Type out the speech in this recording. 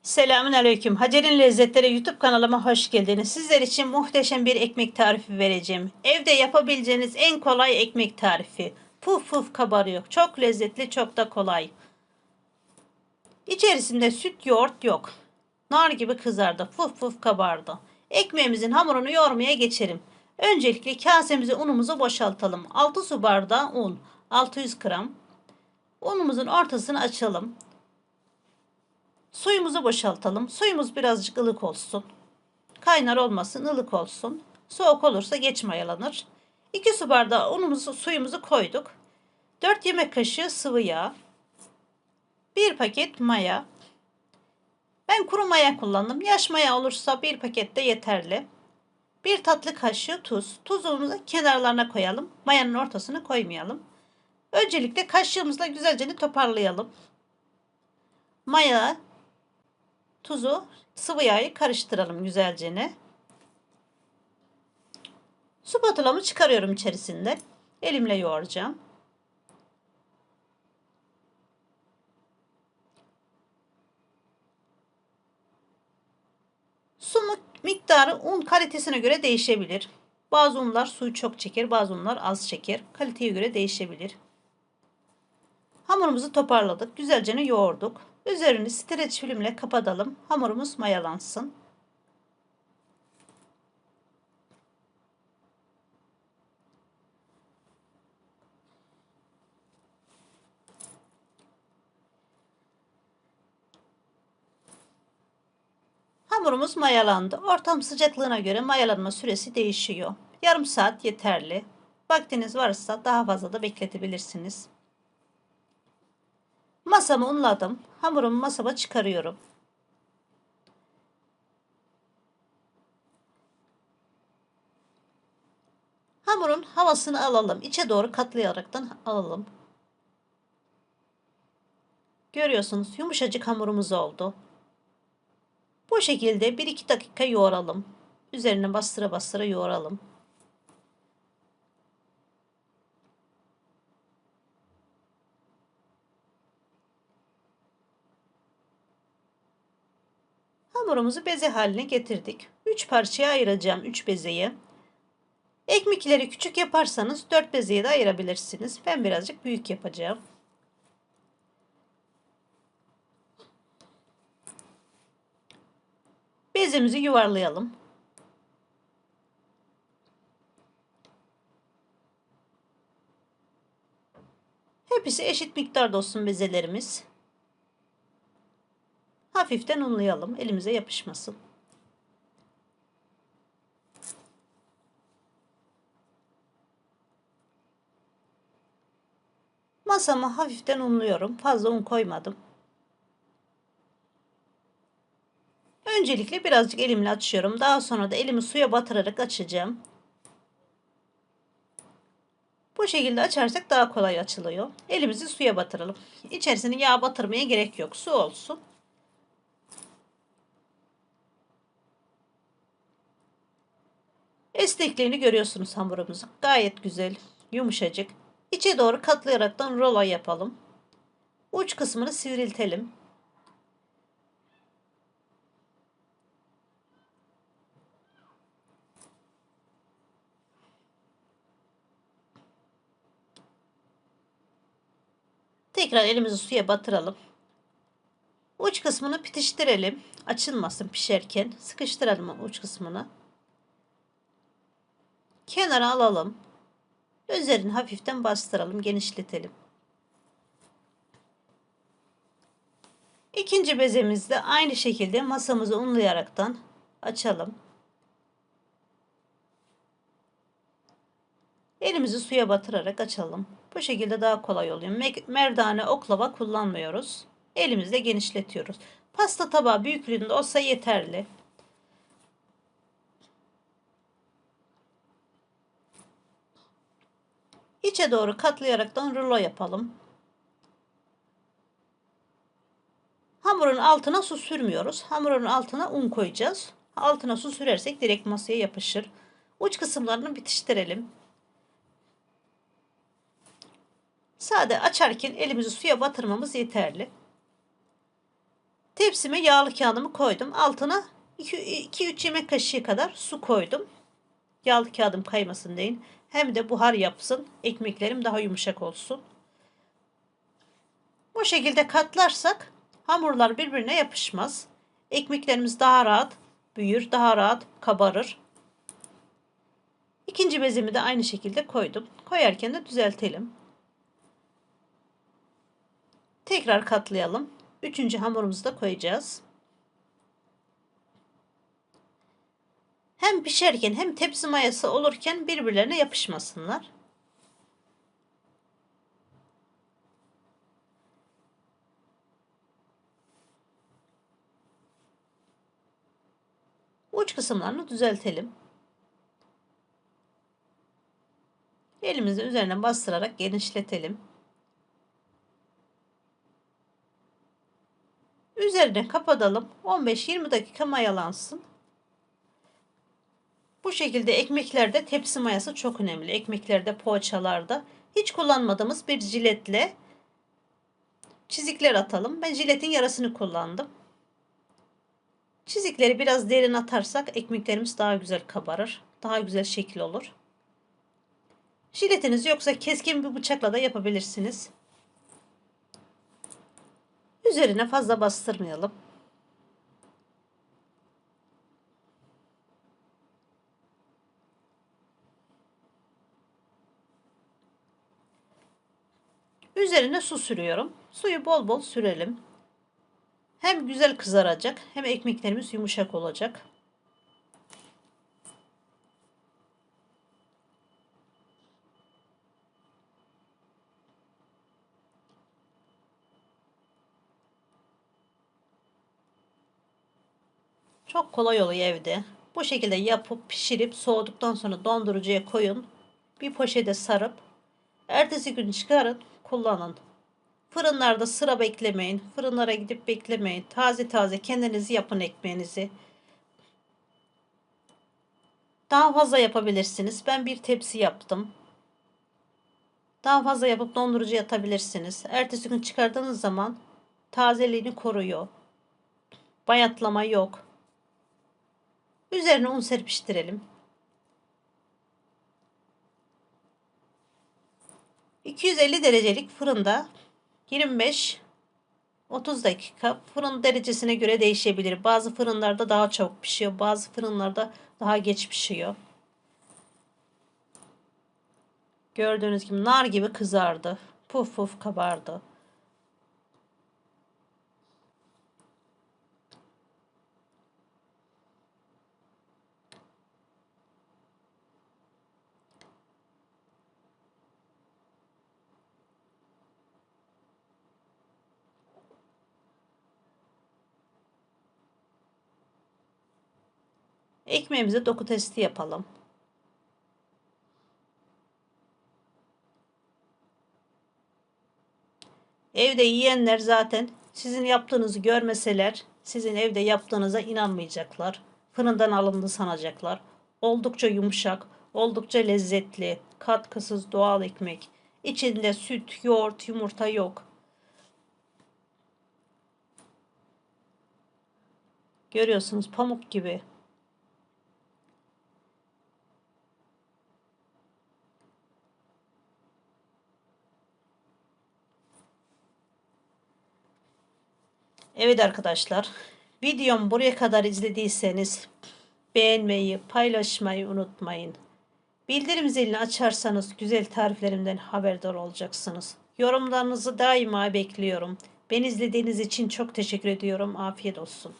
Selamünaleyküm. Hacer'in Lezzetleri YouTube kanalıma hoş geldiniz. Sizler için muhteşem bir ekmek tarifi vereceğim. Evde yapabileceğiniz en kolay ekmek tarifi. Puf puf kabarıyor. Çok lezzetli, çok da kolay. İçerisinde süt, yoğurt yok. Nar gibi kızardı. Puf puf kabardı. Ekmeğimizin hamurunu yoğurmaya geçelim. Öncelikle kasemize unumuzu boşaltalım. 6 su bardağı un, 600 gram. Unumuzun ortasını açalım. Suyumuzu boşaltalım. Suyumuz birazcık ılık olsun. Kaynar olmasın, ılık olsun. Soğuk olursa geç mayalanır. 2 su bardağı unumuzu, suyumuzu koyduk. 4 yemek kaşığı sıvı yağ. 1 paket maya. Ben kuru maya kullandım. Yaş maya olursa 1 paket de yeterli. 1 tatlı kaşığı tuz. Tuzumuzu kenarlarına koyalım. Mayanın ortasına koymayalım. Öncelikle kaşığımızla güzelce toparlayalım. Maya, tuzu, sıvı yağı karıştıralım güzelce. Spatulamı çıkarıyorum içerisinde. Elimle yoğuracağım. Su miktarı un kalitesine göre değişebilir. Bazı unlar suyu çok çeker, bazı unlar az çeker. Kaliteye göre değişebilir. Hamurumuzu toparladık. Güzelce yoğurduk. Üzerini streç filmle kapatalım. Hamurumuz mayalansın. Hamurumuz mayalandı. Ortam sıcaklığına göre mayalanma süresi değişiyor. Yarım saat yeterli. Vaktiniz varsa daha fazla da bekletebilirsiniz. Masamı unladım. Hamurumu masama çıkarıyorum. Hamurun havasını alalım. İçe doğru katlayaraktan alalım. Görüyorsunuz yumuşacık hamurumuz oldu. Bu şekilde 1-2 dakika yoğuralım. Üzerine bastıra bastıra yoğuralım. Hamurumuzu beze haline getirdik. 3 parçaya ayıracağım 3 bezeyi. Ekmekleri küçük yaparsanız 4 bezeye de ayırabilirsiniz. Ben birazcık büyük yapacağım. Bezemizi yuvarlayalım. Hepsi eşit miktarda olsun bezelerimiz. Hafiften unlayalım. Elimize yapışmasın. Masamı hafiften unluyorum. Fazla un koymadım. Öncelikle birazcık elimle açıyorum. Daha sonra da elimi suya batırarak açacağım. Bu şekilde açarsak daha kolay açılıyor. Elimizi suya batıralım. İçerisine yağ batırmaya gerek yok. Su olsun. Esnekliğini görüyorsunuz hamurumuzun. Gayet güzel, yumuşacık. İçe doğru katlayaraktan rulo yapalım. Uç kısmını sivriltelim. Tekrar elimizi suya batıralım. Uç kısmını piştirelim. Açılmasın pişerken. Sıkıştıralım uç kısmını. Kenara alalım. Üzerini hafiften bastıralım, genişletelim. İkinci bezemizde aynı şekilde masamızı unlayaraktan açalım. Elimizi suya batırarak açalım. Bu şekilde daha kolay oluyor. Merdane, oklava kullanmıyoruz. Elimizle genişletiyoruz. Pasta tabağı büyüklüğünde olsa yeterli. İçe doğru katlayaraktan rulo yapalım. Hamurun altına su sürmüyoruz. Hamurun altına un koyacağız. Altına su sürersek direkt masaya yapışır. Uç kısımlarını bitiştirelim. Sade açarken elimizi suya batırmamız yeterli. Tepsime yağlı kağıdımı koydum. Altına 2-3 yemek kaşığı kadar su koydum. Yağlı kağıdım kaymasın diye. Hem de buhar yapsın. Ekmeklerim daha yumuşak olsun. Bu şekilde katlarsak hamurlar birbirine yapışmaz. Ekmeklerimiz daha rahat büyür, daha rahat kabarır. İkinci bezimi de aynı şekilde koydum. Koyarken de düzeltelim. Tekrar katlayalım. Üçüncü hamurumuzu da koyacağız. Hem pişerken hem tepsi mayası olurken birbirlerine yapışmasınlar. Uç kısımlarını düzeltelim. Elimizin üzerine bastırarak genişletelim. Üzerine kapatalım. 15-20 dakika mayalansın. Bu şekilde ekmeklerde tepsi mayası çok önemli. Ekmeklerde, poğaçalarda hiç kullanmadığımız bir jiletle çizikler atalım. Ben jiletin yarısını kullandım. Çizikleri biraz derin atarsak ekmeklerimiz daha güzel kabarır. Daha güzel şekil olur. Jiletiniz yoksa keskin bir bıçakla da yapabilirsiniz. Üzerine fazla bastırmayalım. Üzerine su sürüyorum. Suyu bol bol sürelim. Hem güzel kızaracak hem ekmeklerimiz yumuşak olacak. Çok kolay oluyor evde. Bu şekilde yapıp pişirip soğuduktan sonra dondurucuya koyun. Bir poşete sarıp ertesi gün çıkarın, kullanın. Fırınlarda sıra beklemeyin. Fırınlara gidip beklemeyin. Taze taze kendiniz yapın ekmeğinizi. Daha fazla yapabilirsiniz. Ben bir tepsi yaptım. Daha fazla yapıp dondurucuya atabilirsiniz. Ertesi gün çıkardığınız zaman tazeliğini koruyor. Bayatlama yok. Üzerine un serpiştirelim. 250 derecelik fırında 25-30 dakika, fırın derecesine göre değişebilir. Bazı fırınlarda daha çabuk pişiyor, bazı fırınlarda daha geç pişiyor. Gördüğünüz gibi nar gibi kızardı. Puf puf kabardı. Ekmeğimize doku testi yapalım. Evde yiyenler zaten sizin yaptığınızı görmeseler sizin evde yaptığınıza inanmayacaklar. Fırından alındı sanacaklar. Oldukça yumuşak, oldukça lezzetli, katkısız doğal ekmek. İçinde süt, yoğurt, yumurta yok. Görüyorsunuz pamuk gibi. Evet arkadaşlar, videomu buraya kadar izlediyseniz beğenmeyi, paylaşmayı unutmayın. Bildirim zilini açarsanız güzel tariflerimden haberdar olacaksınız. Yorumlarınızı daima bekliyorum. Beni izlediğiniz için çok teşekkür ediyorum. Afiyet olsun.